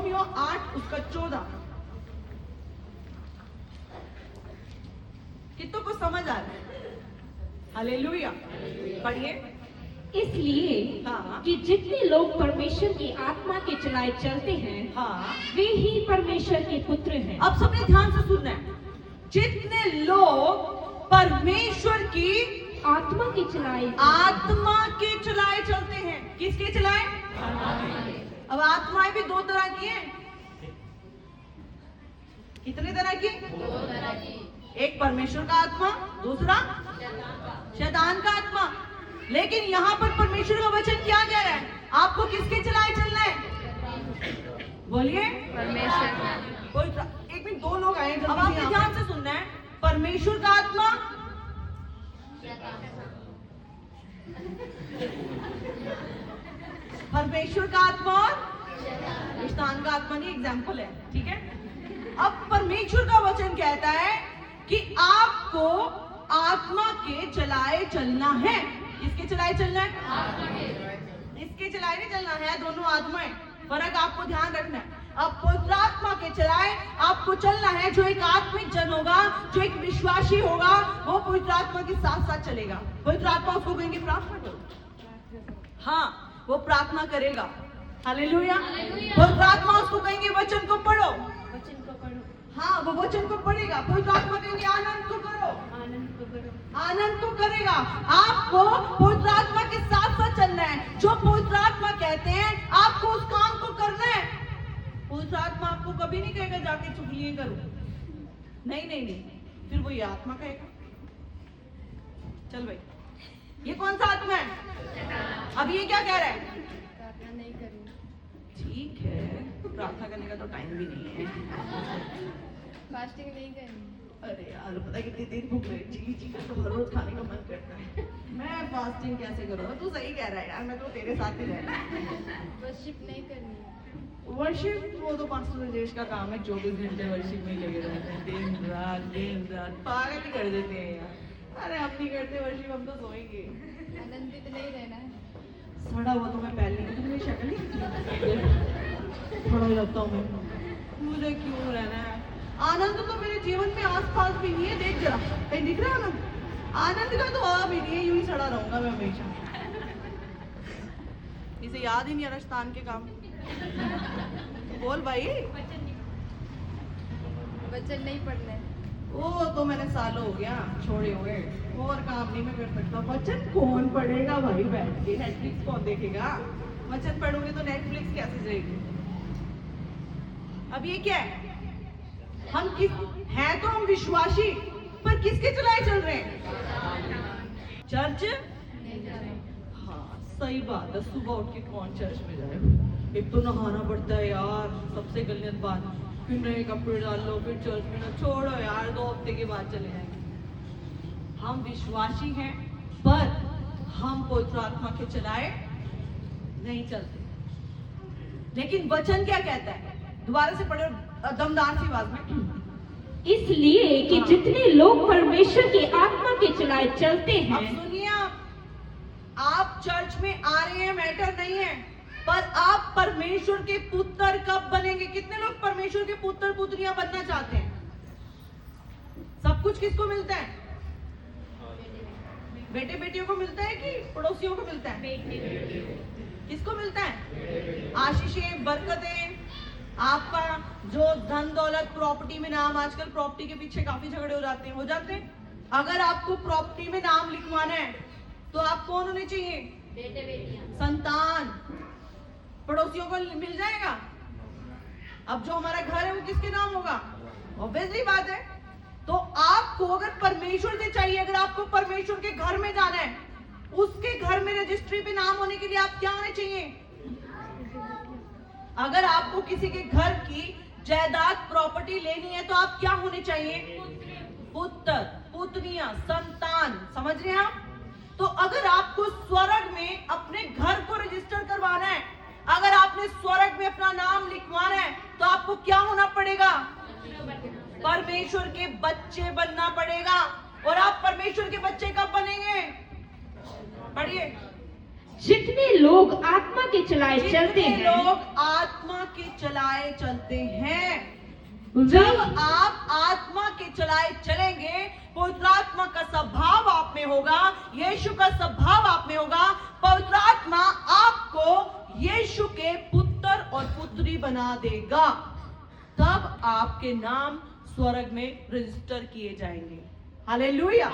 Romeo 8 उसका 14। कितनों को समझ आ रहा है? हालेलुया, पढ़िए। इसलिए हाँ। कि जितने लोग परमेश्वर की आत्मा के चलाए चलते हैं, हाँ, वे ही परमेश्वर के पुत्र हैं। अब सबने ध्यान से सुनना है। जितने लोग परमेश्वर की आत्मा के चलाए चलते हैं, किसके चलाए? अब आत्माएं भी दो तरह की हैं। कितने तरह की? एक परमेश्वर का आत्मा, दूसरा शैतान का आत्मा। लेकिन यहाँ पर परमेश्वर का वचन क्या कह रहा है? आपको किसके चलाए चलना है? बोलिए। परमेश्वर। एक मिनट, दो लोग आए, अब आपने ध्यान से सुनना है। परमेश्वर का आत्मा, परमेश्वर का आत्मा और शैतान का आत्मा नहीं, एग्जाम्पल है, ठीक है। अब परमेश्वर का वचन कहता है कि आपको आत्मा के चलाए चलना है। किसके चलाए चलना है? इसके चलाए नहीं चलना है, दोनों आत्माएं, फर्क आपको ध्यान रखना है। अब पवित्र आत्मा के चलाए आपको चलना है। जो एक आत्मिक जन होगा, जो एक विश्वासी होगा, वो पवित्र आत्मा के साथ साथ चलेगा। पवित्र आत्मा उसको कहेंगे प्रार्थना करो, हाँ वो प्रार्थना करेगा। हालेलुया। पवित्र आत्मा उसको कहेंगे वचन को पढ़ो, हाँ वो वचन को पढ़ेगा। पवित्र आत्मा कहेंगे आनंद को करो, आनंद को करेगा। आपको पवित्र आत्मा के साथ साथ चलना है। जो पवित्र आत्मा कहते हैं आपको उस काम को करना है। पवित्र आत्मा आपको कभी नहीं कहेगा जाके चुगलियां करो, नहीं नहीं नहीं, फिर वो ये आत्मा कहेगा चल भाई। ये कौन सा आत्मा है? अब ये क्या कह रहा है? प्रार्थना नहीं करनी। ठीक है, प्रार्थना करने का तो टाइम भी नहीं है। फास्टिंग नहीं करनी। अरे यार पता है कितनी देर भूख रही, चिली चिकन तो हर रोज खाने का मन करता है। मैं फास्टिंग कैसे करूँगा? तू सही कह रहा है यार, मैं तो तेरे साथ ही रहना है। वर्शिप नहीं करनी। वर्शिप वो तो पास्टर राजेश का काम है, 24 घंटे वर्शिप में ही लगे रहते हैं, दिन रात पागल ही कर देते हैं यार। अरे हम नहीं करते वर्शिप, हम तो सोएंगे। आनंदित नहीं रहना है। सड़ा हुआ तो मैं पहले ही, मेरी शक्ल ही थोड़ा लगता हूँ मैं, मुझे क्यों रहना है? आनंद तो मेरे जीवन में आसपास भी नहीं है। देख जरा, कहीं दिख रहा है आनंद? आनंद का तो आ भी नहीं है, यूं ही सड़ा रहूंगा मैं हमेशा। इसे याद ही नहीं आ रहा शैतान के काम। बोल भाई। वचन नहीं पढ़ना है। वो तो मैंने सालों हो गया छोड़े हुए, और काम नहीं मैं कर सकता। वचन कौन पढ़ेगा भाई बैठ के? नेटफ्लिक्स कौन देखेगा? वचन पढ़ोगे तो नेटफ्लिक्स कैसे जाएगी? अब ये क्या है? हम किस हैं तो हम विश्वासी, पर किसके चलाए चल रहे हैं? चर्च? हाँ सही बात है, सुबह उठ के कौन चर्च में जाए? एक तो नहाना पड़ता है यार, सबसे गलत बात, फिर नए कपड़े डाल लो, फिर चर्च में ना, छोड़ो यार 2 हफ्ते के बाद चले जाएंगे। हम विश्वासी हैं, पर हम पवित्र आत्मा के चलाए नहीं चलते। लेकिन वचन क्या कहता है? दोबारा से पढ़ो दमदार सी आवाज में। इसलिए कि जितने लोग परमेश्वर की आत्मा के चलाए चलते अब हैं। सुनिए, आप चर्च में आ रहे हैं मैटर नहीं है, पर आप परमेश्वर के पुत्र कब बनेंगे? कितने लोग परमेश्वर के पुत्र पुत्रियां बनना चाहते हैं? सब कुछ किसको मिलता है? बेटे बेटियों को मिलता है कि पड़ोसियों को मिलता है? किसको मिलता है? आशीषें, बरकतें, आपका जो धन दौलत, प्रॉपर्टी में नाम। आजकल प्रॉपर्टी के पीछे काफी झगड़े हो जाते हैं। अगर आपको प्रॉपर्टी में नाम लिखवाना है तो आप कौन होने चाहिए? बेटे बेटियां। संतान। पड़ोसियों को मिल जाएगा। अब जो हमारा घर है वो किसके नाम होगा? ऑब्वियसली बात है। तो आपको अगर परमेश्वर से चाहिए, अगर आपको परमेश्वर के घर में जाना है, उसके घर में रजिस्ट्री पे नाम होने के लिए आप क्या होने चाहिए? अगर आपको किसी के घर की जायदाद प्रॉपर्टी लेनी है तो आप क्या होने चाहिए? पुत्र, पुत्रियां, संतान। समझ रहे हैं आप? तो अगर आपको स्वर्ग में अपने घर को रजिस्टर करवाना है, अगर आपने स्वर्ग में अपना नाम लिखवाना है, तो आपको क्या होना पड़ेगा? परमेश्वर के बच्चे बनना पड़ेगा। और आप परमेश्वर के बच्चे कब बनेंगे? पढ़िए। जितने लोग आत्मा के चलाए चलते जितने हैं, लोग आत्मा के चलाए चलते हैं, वे जब आप आत्मा के चलाए चलेंगे, पवित्र आत्मा का स्वभाव आप में होगा, यीशु का स्वभाव आप में होगा, पवित्र आत्मा आपको यीशु के पुत्र और पुत्री बना देगा, तब आपके नाम स्वर्ग में रजिस्टर किए जाएंगे। हालेलुया।